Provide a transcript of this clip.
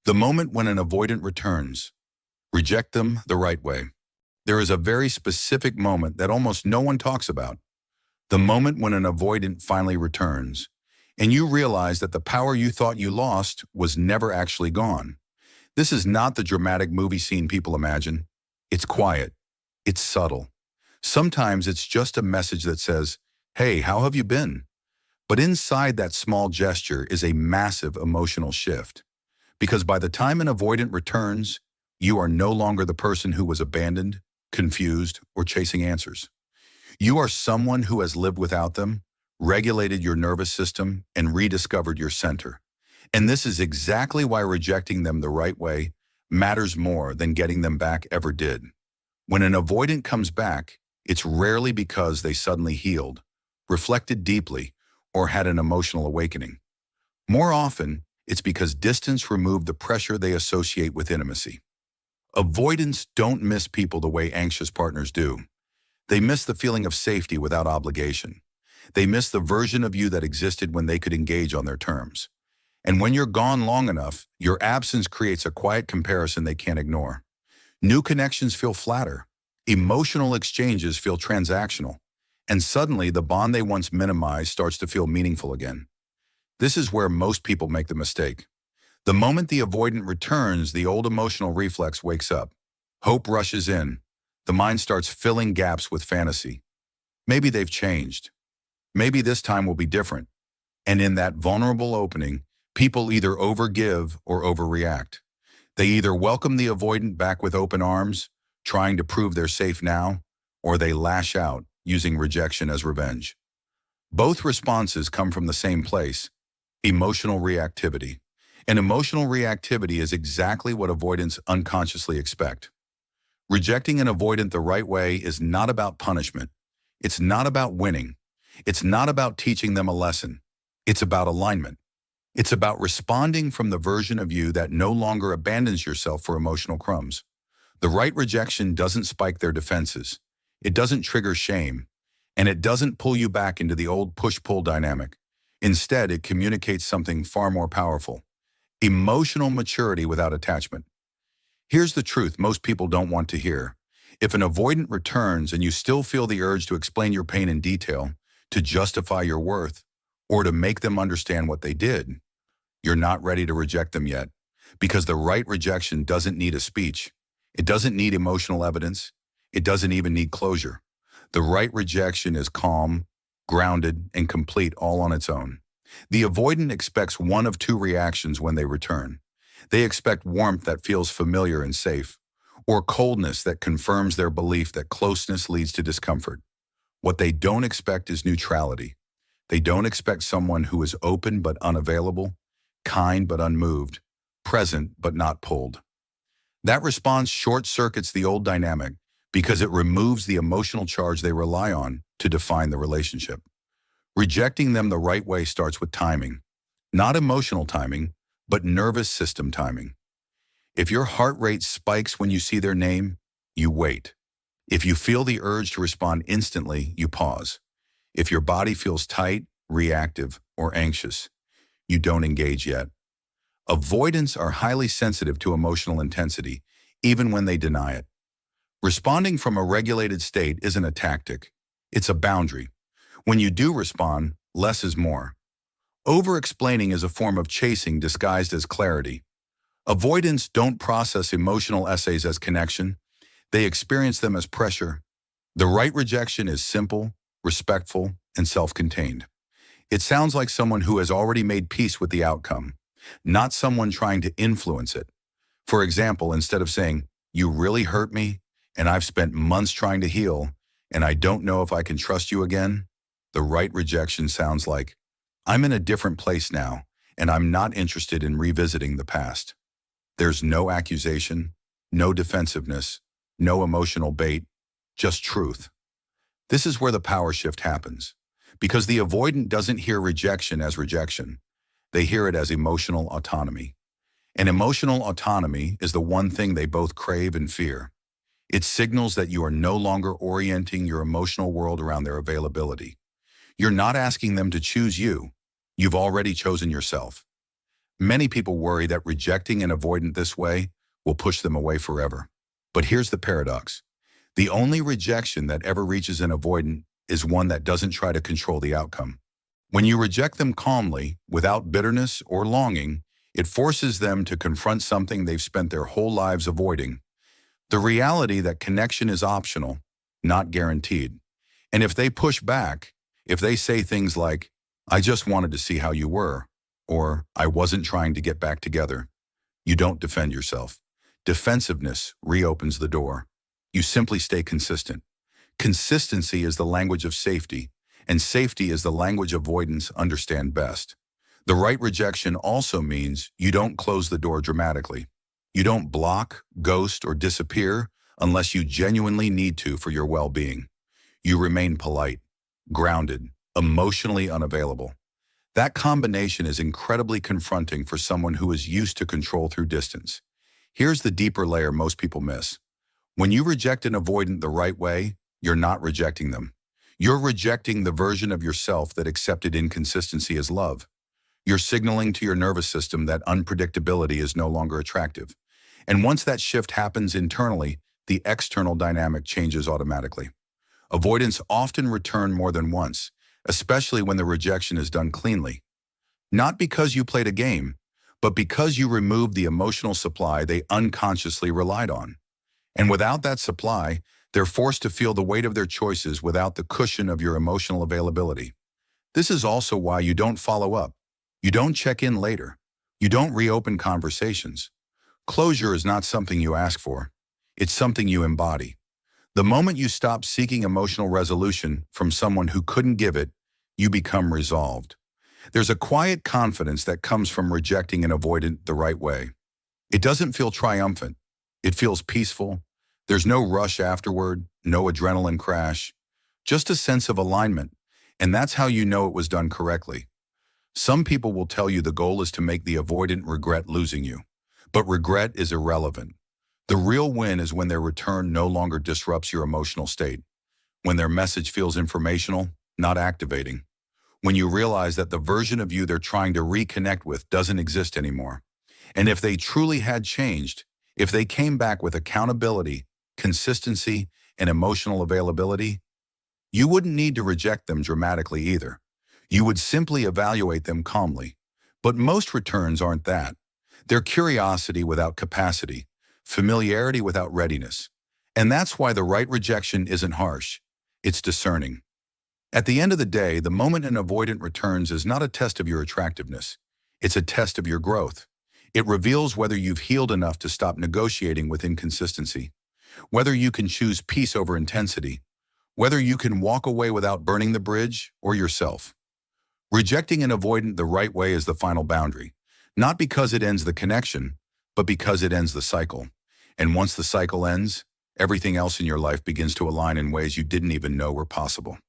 The moment when an avoidant returns, reject them the right way. There is a very specific moment that almost no one talks about. The moment when an avoidant finally returns, and you realize that the power you thought you lost was never actually gone. This is not the dramatic movie scene people imagine. It's quiet. It's subtle. Sometimes it's just a message that says, "Hey, how have you been?" But inside that small gesture is a massive emotional shift. Because by the time an avoidant returns, you are no longer the person who was abandoned, confused, or chasing answers. You are someone who has lived without them, regulated your nervous system, and rediscovered your center. And this is exactly why rejecting them the right way matters more than getting them back ever did. When an avoidant comes back, it's rarely because they suddenly healed, reflected deeply, or had an emotional awakening. More often, it's because distance removed the pressure they associate with intimacy. Avoidants don't miss people the way anxious partners do. They miss the feeling of safety without obligation. They miss the version of you that existed when they could engage on their terms. And when you're gone long enough, your absence creates a quiet comparison they can't ignore. New connections feel flatter. Emotional exchanges feel transactional. And suddenly, the bond they once minimized starts to feel meaningful again. This is where most people make the mistake. The moment the avoidant returns, the old emotional reflex wakes up. Hope rushes in. The mind starts filling gaps with fantasy. Maybe they've changed. Maybe this time will be different. And in that vulnerable opening, people either overgive or overreact. They either welcome the avoidant back with open arms, trying to prove they're safe now, or they lash out, using rejection as revenge. Both responses come from the same place: emotional reactivity. And emotional reactivity is exactly what avoidants unconsciously expect. Rejecting an avoidant the right way is not about punishment. It's not about winning. It's not about teaching them a lesson. It's about alignment. It's about responding from the version of you that no longer abandons yourself for emotional crumbs. The right rejection doesn't spike their defenses. It doesn't trigger shame. And it doesn't pull you back into the old push-pull dynamic. Instead, it communicates something far more powerful: emotional maturity without attachment. Here's the truth most people don't want to hear. If an avoidant returns and you still feel the urge to explain your pain in detail, to justify your worth, or to make them understand what they did, you're not ready to reject them yet. Because the right rejection doesn't need a speech. It doesn't need emotional evidence. It doesn't even need closure. The right rejection is calm, grounded, and complete all on its own. The avoidant expects one of two reactions when they return. They expect warmth that feels familiar and safe, or coldness that confirms their belief that closeness leads to discomfort. What they don't expect is neutrality. They don't expect someone who is open but unavailable, kind but unmoved, present but not pulled. That response short-circuits the old dynamic because it removes the emotional charge they rely on to define the relationship. Rejecting them the right way starts with timing. Not emotional timing, but nervous system timing. If your heart rate spikes when you see their name, you wait. If you feel the urge to respond instantly, you pause. If your body feels tight, reactive, or anxious, you don't engage yet. Avoidants are highly sensitive to emotional intensity, even when they deny it. Responding from a regulated state isn't a tactic. It's a boundary. When you do respond, less is more. Overexplaining is a form of chasing disguised as clarity. Avoidants don't process emotional essays as connection. They experience them as pressure. The right rejection is simple, respectful, and self-contained. It sounds like someone who has already made peace with the outcome, not someone trying to influence it. For example, instead of saying, "You really hurt me, and I've spent months trying to heal, and I don't know if I can trust you again," the right rejection sounds like, "I'm in a different place now, and I'm not interested in revisiting the past." There's no accusation, no defensiveness, no emotional bait, just truth. This is where the power shift happens, because the avoidant doesn't hear rejection as rejection. They hear it as emotional autonomy. And emotional autonomy is the one thing they both crave and fear. It signals that you are no longer orienting your emotional world around their availability. You're not asking them to choose you. You've already chosen yourself. Many people worry that rejecting an avoidant this way will push them away forever. But here's the paradox. The only rejection that ever reaches an avoidant is one that doesn't try to control the outcome. When you reject them calmly, without bitterness or longing, it forces them to confront something they've spent their whole lives avoiding. The reality that connection is optional, not guaranteed. And if they push back, if they say things like, "I just wanted to see how you were," or "I wasn't trying to get back together," you don't defend yourself. Defensiveness reopens the door. You simply stay consistent. Consistency is the language of safety, and safety is the language avoidants understand best. The right rejection also means you don't close the door dramatically. You don't block, ghost, or disappear unless you genuinely need to for your well-being. You remain polite, grounded, emotionally unavailable. That combination is incredibly confronting for someone who is used to control through distance. Here's the deeper layer most people miss. When you reject an avoidant the right way, you're not rejecting them. You're rejecting the version of yourself that accepted inconsistency as love. You're signaling to your nervous system that unpredictability is no longer attractive. And once that shift happens internally, the external dynamic changes automatically. Avoidants often return more than once, especially when the rejection is done cleanly. Not because you played a game, but because you removed the emotional supply they unconsciously relied on. And without that supply, they're forced to feel the weight of their choices without the cushion of your emotional availability. This is also why you don't follow up. You don't check in later. You don't reopen conversations. Closure is not something you ask for. It's something you embody. The moment you stop seeking emotional resolution from someone who couldn't give it, you become resolved. There's a quiet confidence that comes from rejecting an avoidant the right way. It doesn't feel triumphant. It feels peaceful. There's no rush afterward, no adrenaline crash, just a sense of alignment, and that's how you know it was done correctly. Some people will tell you the goal is to make the avoidant regret losing you, but regret is irrelevant. The real win is when their return no longer disrupts your emotional state, when their message feels informational, not activating, when you realize that the version of you they're trying to reconnect with doesn't exist anymore. And if they truly had changed, if they came back with accountability, consistency, and emotional availability, you wouldn't need to reject them dramatically either. You would simply evaluate them calmly. But most returns aren't that. They're curiosity without capacity, familiarity without readiness. And that's why the right rejection isn't harsh. It's discerning. At the end of the day, the moment an avoidant returns is not a test of your attractiveness. It's a test of your growth. It reveals whether you've healed enough to stop negotiating with inconsistency, whether you can choose peace over intensity, whether you can walk away without burning the bridge or yourself. Rejecting an avoidant the right way is the final boundary, not because it ends the connection, but because it ends the cycle. And once the cycle ends, everything else in your life begins to align in ways you didn't even know were possible.